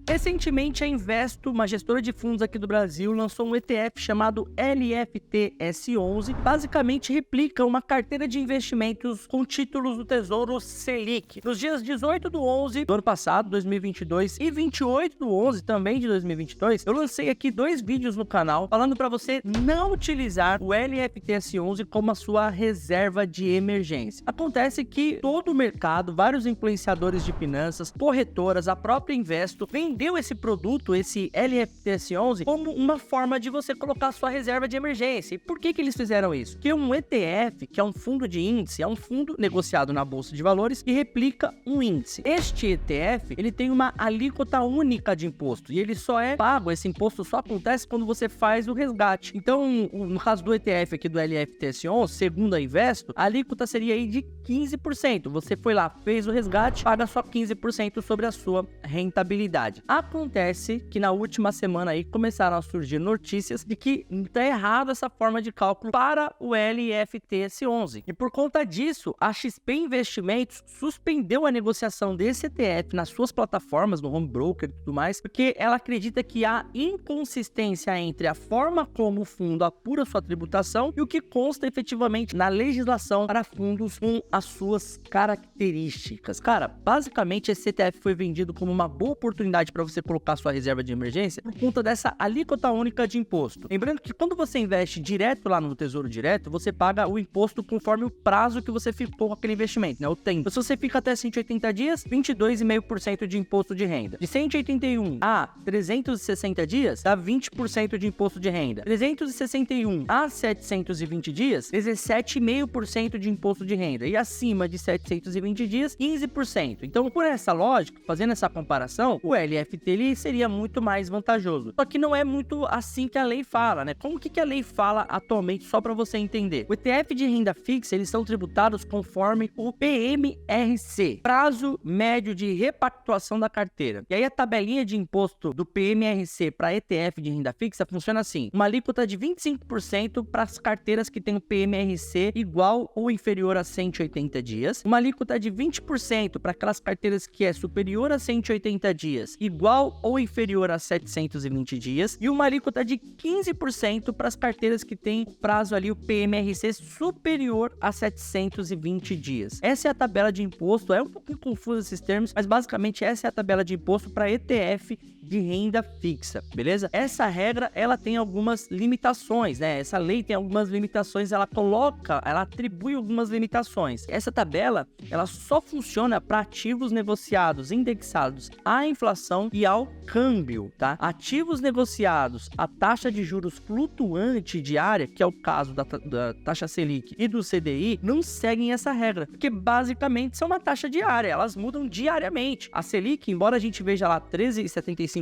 Recentemente, a Investo, uma gestora de fundos aqui do Brasil, lançou um ETF chamado LFTS11. Basicamente, replica uma carteira de investimentos com títulos do Tesouro Selic. Nos dias 18 do 11 do ano passado, 2022, e 28 do 11 também de 2022, eu lancei aqui 2 vídeos no canal falando para você não utilizar o LFTS11 como a sua reserva de emergência. Acontece que todo o mercado, vários influenciadores de finanças, corretoras, a própria Investo, vendeu esse produto, esse LFTS11, como uma forma de você colocar sua reserva de emergência. E por que eles fizeram isso? Porque um ETF, que é um fundo de índice, é um fundo negociado na Bolsa de Valores que replica um índice. Este ETF, ele tem uma alíquota única de imposto e ele só é pago, esse imposto só acontece quando você faz o resgate. Então, no caso do ETF aqui do LFTS11, segundo a Investo, a alíquota seria aí de 15%. Você foi lá, fez o resgate, paga só 15% sobre a sua rentabilidade. Acontece que na última semana aí começaram a surgir notícias de que está errado essa forma de cálculo para o LFTS11. E por conta disso, a XP Investimentos suspendeu a negociação desse ETF nas suas plataformas, no home broker e tudo mais, porque ela acredita que há inconsistência entre a forma como o fundo apura sua tributação e o que consta efetivamente na legislação para fundos com as suas características. Cara, basicamente esse ETF foi vendido como uma boa oportunidade para você colocar sua reserva de emergência por conta dessa alíquota única de imposto. Lembrando que quando você investe direto lá no Tesouro Direto, você paga o imposto conforme o prazo que você ficou com aquele investimento, né? O tempo. Se você fica até 180 dias, 22,5% de imposto de renda. De 181 a 360 dias, dá 20% de imposto de renda. 361 a 720 dias, 17,5% de imposto de renda. E acima de 720 dias, 15%. Então, por essa lógica, fazendo essa comparação, o LFT ele seria muito mais vantajoso. Só que não é muito assim que a lei fala, né? Como que a lei fala atualmente, só para você entender? O ETF de renda fixa, eles são tributados conforme o PMRC, prazo médio de repactuação da carteira. E aí a tabelinha de imposto do PMRC para ETF de renda fixa funciona assim: uma alíquota de 25% para as carteiras que têm o PMRC igual ou inferior a 180 dias, uma alíquota de 20% para aquelas carteiras que é superior a 180 dias, igual ou inferior a 720 dias, e uma alíquota de 15% para as carteiras que têm prazo ali, o PMRC, superior a 720 dias. Essa é a tabela de imposto, é um pouquinho confuso esses termos, mas basicamente essa é a tabela de imposto para ETF de renda fixa, beleza? Essa regra, ela tem algumas limitações, né? Essa lei tem algumas limitações, ela atribui algumas limitações. Essa tabela, ela só funciona para ativos negociados, indexados à inflação e ao câmbio, tá? Ativos negociados à taxa de juros flutuante diária, que é o caso da taxa Selic e do CDI, não seguem essa regra, porque basicamente são uma taxa diária, elas mudam diariamente. A Selic, embora a gente veja lá 13,75%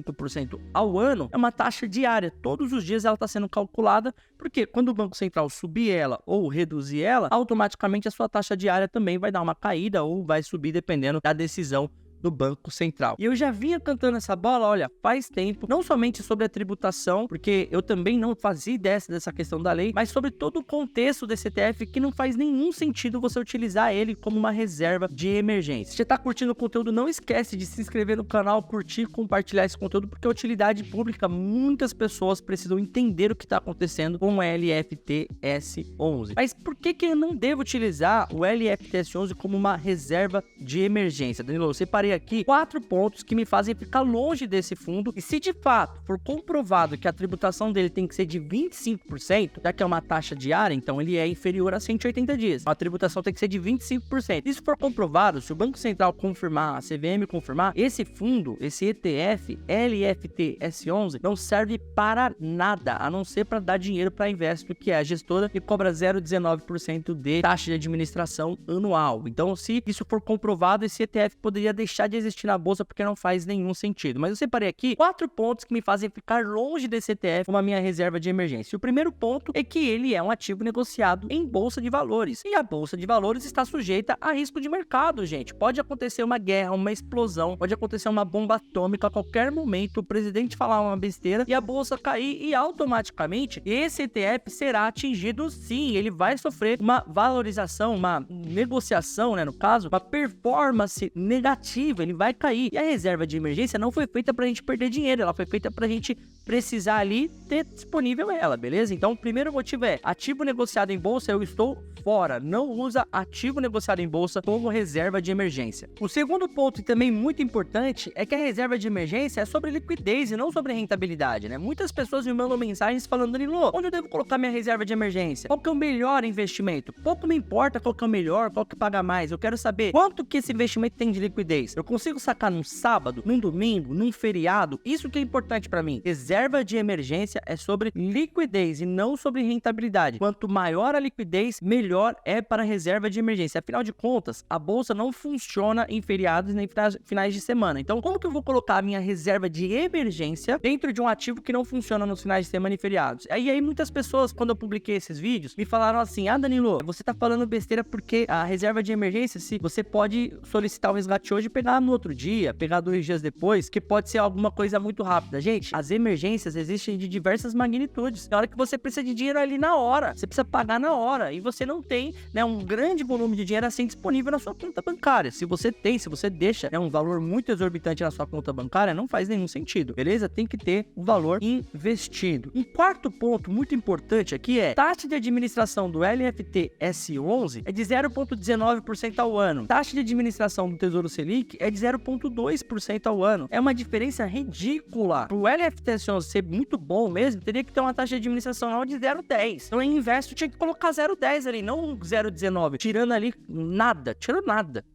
ao ano, é uma taxa diária, todos os dias ela está sendo calculada, porque quando o Banco Central subir ela ou reduzir ela, automaticamente a sua taxa diária também vai dar uma caída ou vai subir dependendo da decisão do Banco Central. E eu já vinha cantando essa bola, olha, faz tempo, não somente sobre a tributação, porque eu também não fazia ideia dessa questão da lei, mas sobre todo o contexto desse ETF, que não faz nenhum sentido você utilizar ele como uma reserva de emergência. Se você tá curtindo o conteúdo, não esquece de se inscrever no canal, curtir, compartilhar esse conteúdo, porque é utilidade pública, muitas pessoas precisam entender o que está acontecendo com o LFTS11. Mas por que eu não devo utilizar o LFTS11 como uma reserva de emergência? Danilo, eu separei aqui 4 pontos que me fazem ficar longe desse fundo, e se de fato for comprovado que a tributação dele tem que ser de 25%, já que é uma taxa diária, então ele é inferior a 180 dias, a tributação tem que ser de 25%. Se for comprovado, se o Banco Central confirmar, a CVM confirmar, esse fundo, esse ETF LFTS11 não serve para nada, a não ser para dar dinheiro para a Investo, que é a gestora que cobra 0,19% de taxa de administração anual. Então, se isso for comprovado, esse ETF poderia deixar de existir na bolsa, porque não faz nenhum sentido. Mas eu separei aqui 4 pontos que me fazem ficar longe desse ETF como a minha reserva de emergência. O primeiro ponto é que ele é um ativo negociado em bolsa de valores, e a bolsa de valores está sujeita a risco de mercado, gente. Pode acontecer uma guerra, uma explosão, pode acontecer uma bomba atômica a qualquer momento, o presidente falar uma besteira e a bolsa cair, e automaticamente esse ETF será atingido, sim, ele vai sofrer uma valorização, uma negociação, né, no caso, uma performance negativa disponível, ele vai cair. E a reserva de emergência não foi feita pra gente perder dinheiro, ela foi feita pra gente precisar ali ter disponível ela, beleza? Então, o primeiro motivo é ativo negociado em bolsa, eu estou fora. Não usa ativo negociado em bolsa como reserva de emergência. O segundo ponto, e também muito importante, é que a reserva de emergência é sobre liquidez e não sobre rentabilidade, né? Muitas pessoas me mandam mensagens falando, Danilo, onde eu devo colocar minha reserva de emergência? Qual que é o melhor investimento? Pouco me importa qual que é o melhor, qual que paga mais. Eu quero saber quanto que esse investimento tem de liquidez. Eu consigo sacar num sábado, num domingo, num feriado? Isso que é importante para mim. Reserva de emergência é sobre liquidez e não sobre rentabilidade. Quanto maior a liquidez, melhor é para a reserva de emergência. Afinal de contas, a bolsa não funciona em feriados nem finais de semana. Então, como que eu vou colocar a minha reserva de emergência dentro de um ativo que não funciona nos finais de semana e feriados? Aí muitas pessoas, quando eu publiquei esses vídeos, me falaram assim, Danilo, você tá falando besteira porque a reserva de emergência, se você pode solicitar o resgate hoje e pegar no outro dia, pegar 2 dias depois, que pode ser alguma coisa muito rápida. Gente, as emergências existem de diversas magnitudes. Na hora que você precisa de dinheiro ali na hora, você precisa pagar na hora, e você não tem, né, um grande volume de dinheiro assim disponível na sua conta bancária. Se você tem, se você deixa, né, um valor muito exorbitante na sua conta bancária, não faz nenhum sentido, beleza? Tem que ter o valor investido. Um quarto ponto muito importante aqui é taxa de administração do LFT S11 é de 0,19% ao ano. Taxa de administração do Tesouro Selic é de 0,2% ao ano. É uma diferença ridícula. Para o LFT S11 ser muito bom mesmo, teria que ter uma taxa de administração de 0,10. Então, em Investo tinha que colocar 0,10 ali, não 0,19. Tirando ali nada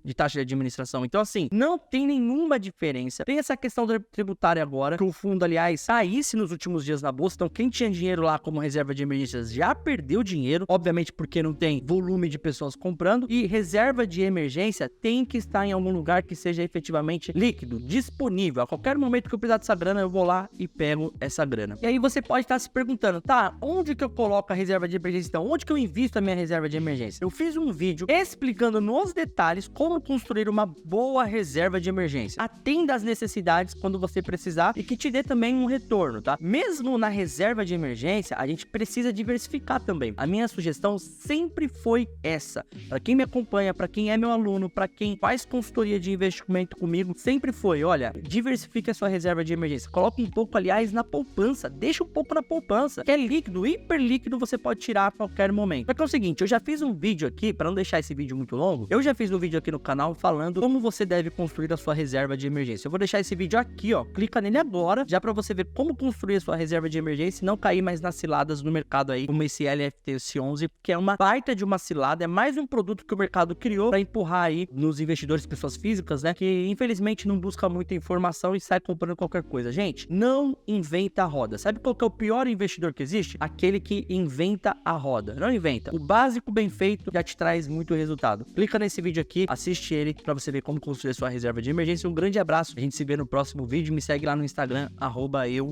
de taxa de administração. Então, assim, não tem nenhuma diferença. Tem essa questão tributária agora, que o fundo, aliás, saísse nos últimos dias na bolsa. Então, quem tinha dinheiro lá como reserva de emergências já perdeu dinheiro, obviamente porque não tem volume de pessoas comprando. E reserva de emergência tem que estar em algum lugar que seja efetivamente líquido, disponível. A qualquer momento que eu precisar dessa grana, eu vou lá e pego essa grana. E aí você pode estar se perguntando, tá, onde que eu coloco a reserva de emergência então? Onde que eu invisto a minha reserva de emergência? Eu fiz um vídeo explicando nos detalhes como construir uma boa reserva de emergência. Atenda às necessidades quando você precisar e que te dê também um retorno, tá? Mesmo na reserva de emergência, a gente precisa diversificar também. A minha sugestão sempre foi essa. Para quem me acompanha, para quem é meu aluno, para quem faz consultoria de investimento comigo, sempre foi, olha, diversifique a sua reserva de emergência. Coloque um pouco, aliás, na poupança. Deixa um pouco na poupança, que é líquido, hiper líquido, você pode tirar a qualquer momento. Só que é o seguinte, eu já fiz um vídeo aqui, para não deixar esse vídeo muito longo, eu já fiz um vídeo aqui no canal falando como você deve construir a sua reserva de emergência. Eu vou deixar esse vídeo aqui, ó, clica nele agora, já para você ver como construir a sua reserva de emergência e não cair mais nas ciladas no mercado aí, como esse LFT S11, que é uma baita de uma cilada, é mais um produto que o mercado criou para empurrar aí nos investidores, pessoas físicas, né, que infelizmente não busca muita informação e sai comprando qualquer coisa. Gente, não inventa a roda. Sabe qual que é o pior investidor que existe? Aquele que inventa a roda. Não inventa. O básico bem feito já te traz muito resultado. Clica nesse vídeo aqui, assiste ele para você ver como construir a sua reserva de emergência. Um grande abraço. A gente se vê no próximo vídeo. Me segue lá no Instagram,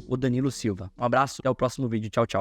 @o Danilo Silva. Um abraço, até o próximo vídeo. Tchau, tchau.